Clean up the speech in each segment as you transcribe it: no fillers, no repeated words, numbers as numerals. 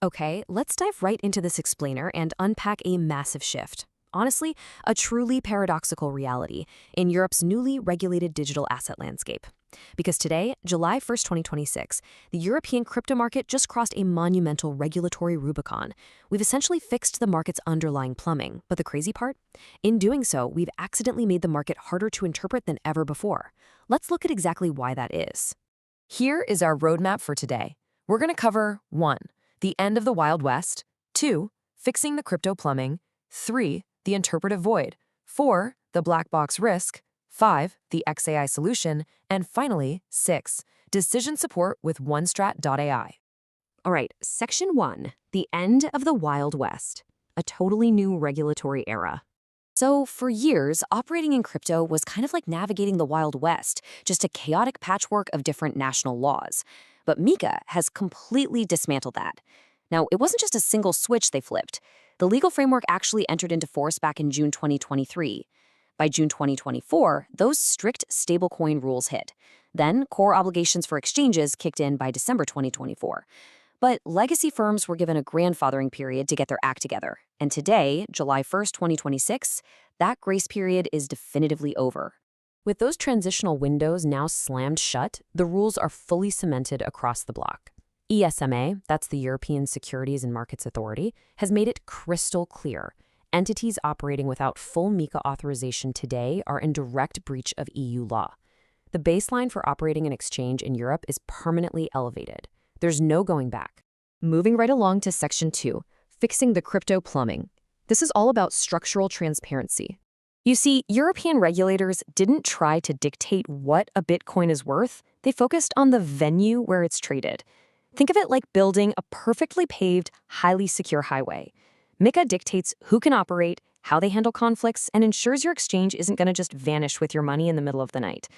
Okay, let's dive right into this explainer and unpack a massive shift. Honestly, a truly paradoxical reality in Europe's newly regulated digital asset landscape. Because today, July 1st, 2026, the European crypto market just crossed a monumental regulatory Rubicon. We've essentially fixed the market's underlying plumbing, but the crazy part? In doing so, we've accidentally made the market harder to interpret than ever before. Let's look at exactly why that is. Here is our roadmap for today. We're going to cover 1. The end of the Wild West, 2. Fixing the crypto plumbing, 3. The interpretive void, 4. The black box risk, 5. The XAI solution, and finally, 6. Decision support with OneStrat.ai. All right, Section 1, the end of the Wild West, a totally new regulatory era. So for years, operating in crypto was kind of like navigating the Wild West, just a chaotic patchwork of different national laws. But MiCA has completely dismantled that. Now, it wasn't just a single switch they flipped. The legal framework actually entered into force back in June 2023. By June 2024, those strict stablecoin rules hit. Then, core obligations for exchanges kicked in by December 2024. But legacy firms were given a grandfathering period to get their act together. And today, July 1st, 2026, that grace period is definitively over. With those transitional windows now slammed shut, the rules are fully cemented across the bloc. ESMA, that's the European Securities and Markets Authority, has made it crystal clear. Entities operating without full MiCA authorization today are in direct breach of EU law. The baseline for operating an exchange in Europe is permanently elevated. There's no going back. Moving right along to Section 2, fixing the crypto plumbing. This is all about structural transparency. You see, European regulators didn't try to dictate what a Bitcoin is worth. They focused on the venue where it's traded. Think of it like building a perfectly paved, highly secure highway. MiCA dictates who can operate, how they handle conflicts, and ensures your exchange isn't going to just vanish with your money in the middle of the night.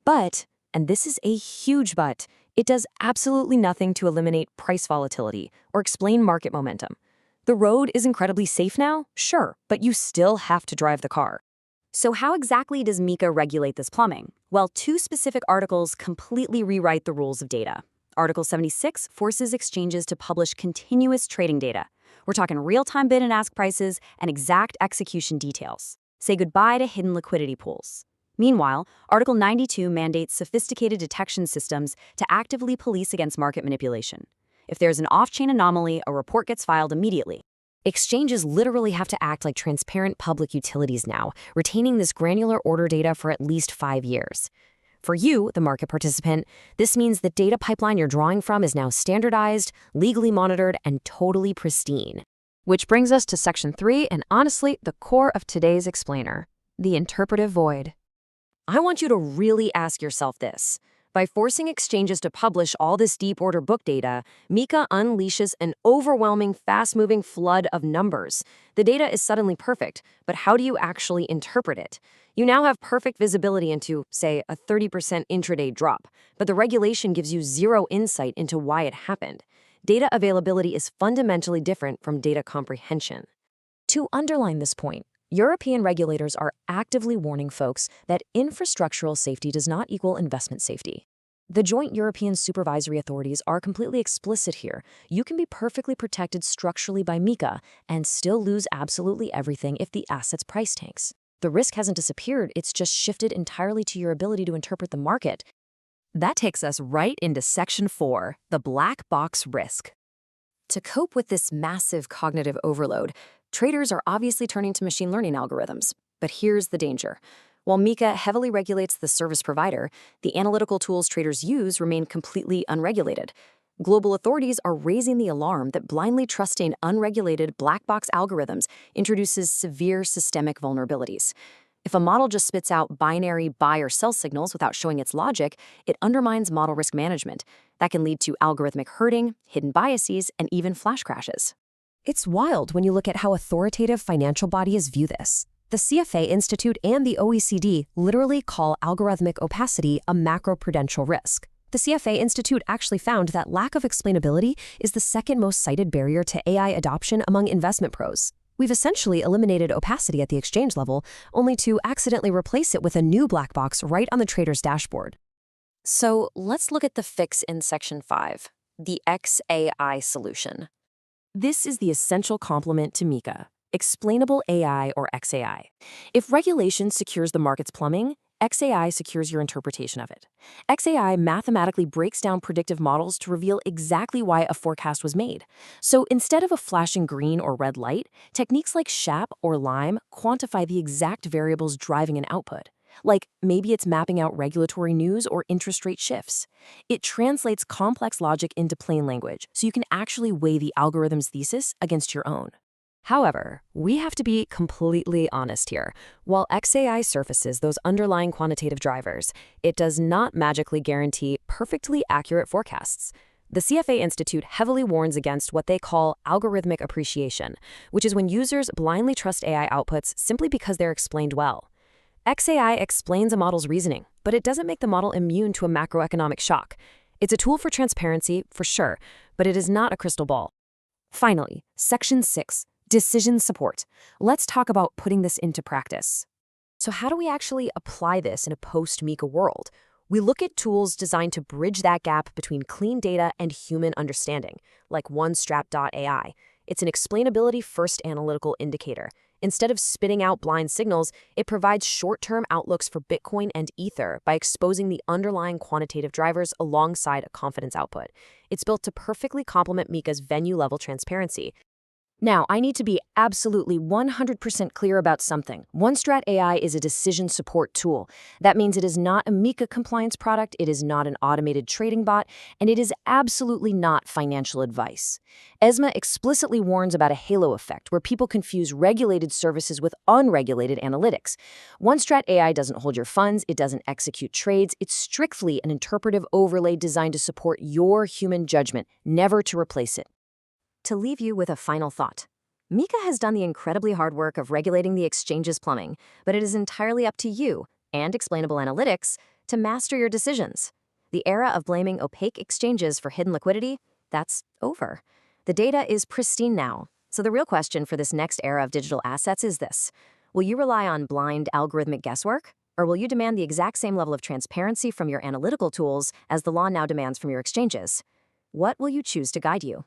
But, and this is a huge but, it does absolutely nothing to eliminate price volatility or explain market momentum. The road is incredibly safe now, sure, but you still have to drive the car. So how exactly does MiCA regulate this plumbing? Well, 2 specific articles completely rewrite the rules of data. Article 76 forces exchanges to publish continuous trading data. We're talking real-time bid and ask prices and exact execution details. Say goodbye to hidden liquidity pools. Meanwhile, Article 92 mandates sophisticated detection systems to actively police against market manipulation. If there's an off-chain anomaly, a report gets filed immediately. Exchanges literally have to act like transparent public utilities now, retaining this granular order data for at least 5 years. For you, the market participant, this means the data pipeline you're drawing from is now standardized, legally monitored, and totally pristine. Which brings us to Section 3, and honestly, the core of today's explainer, the interpretive void. I want you to really ask yourself this. By forcing exchanges to publish all this deep order book data, MiCA unleashes an overwhelming, fast-moving flood of numbers. The data is suddenly perfect, but how do you actually interpret it? You now have perfect visibility into, say, a 30% intraday drop, but the regulation gives you zero insight into why it happened. Data availability is fundamentally different from data comprehension. To underline this point, European regulators are actively warning folks that infrastructural safety does not equal investment safety. The joint European supervisory authorities are completely explicit here. You can be perfectly protected structurally by MiCA and still lose absolutely everything if the asset's price tanks. The risk hasn't disappeared, it's just shifted entirely to your ability to interpret the market. That takes us right into Section 4, the black box risk. To cope with this massive cognitive overload, traders are obviously turning to machine learning algorithms. But here's the danger. While MiCA heavily regulates the service provider, the analytical tools traders use remain completely unregulated. Global authorities are raising the alarm that blindly trusting unregulated black box algorithms introduces severe systemic vulnerabilities. If a model just spits out binary buy or sell signals without showing its logic, it undermines model risk management. That can lead to algorithmic herding, hidden biases, and even flash crashes. It's wild when you look at how authoritative financial bodies view this. The CFA Institute and the OECD literally call algorithmic opacity a macroprudential risk. The CFA Institute actually found that lack of explainability is the second most cited barrier to AI adoption among investment pros. We've essentially eliminated opacity at the exchange level, only to accidentally replace it with a new black box right on the trader's dashboard. So let's look at the fix in Section 5, the XAI solution. This is the essential complement to MiCA, Explainable AI or XAI. If regulation secures the market's plumbing, XAI secures your interpretation of it. XAI mathematically breaks down predictive models to reveal exactly why a forecast was made. So instead of a flashing green or red light, techniques like SHAP or LIME quantify the exact variables driving an output. Like maybe it's mapping out regulatory news or interest rate shifts. It translates complex logic into plain language, so you can actually weigh the algorithm's thesis against your own. However, we have to be completely honest here. While XAI surfaces those underlying quantitative drivers, it does not magically guarantee perfectly accurate forecasts. The CFA Institute heavily warns against what they call algorithmic appreciation, which is when users blindly trust AI outputs simply because they're explained well. XAI explains a model's reasoning, but it doesn't make the model immune to a macroeconomic shock. It's a tool for transparency, for sure, but it is not a crystal ball. Finally, Section 6. Decision support. Let's talk about putting this into practice. So how do we actually apply this in a post-MiCA world? We look at tools designed to bridge that gap between clean data and human understanding, like OneStrap.ai. It's an explainability-first analytical indicator. Instead of spitting out blind signals, it provides short-term outlooks for Bitcoin and Ether by exposing the underlying quantitative drivers alongside a confidence output. It's built to perfectly complement MiCA's venue-level transparency. Now, I need to be absolutely 100% clear about something. OneStrat AI is a decision support tool. That means it is not a MiCA compliance product, it is not an automated trading bot, and it is absolutely not financial advice. ESMA explicitly warns about a halo effect where people confuse regulated services with unregulated analytics. OneStrat AI doesn't hold your funds, it doesn't execute trades, it's strictly an interpretive overlay designed to support your human judgment, never to replace it. To leave you with a final thought, MiCA has done the incredibly hard work of regulating the exchange's plumbing, but it is entirely up to you and Explainable Analytics to master your decisions. The era of blaming opaque exchanges for hidden liquidity, that's over. The data is pristine now, so the real question for this next era of digital assets is this: will you rely on blind algorithmic guesswork, or will you demand the exact same level of transparency from your analytical tools as the law now demands from your exchanges? What will you choose to guide you?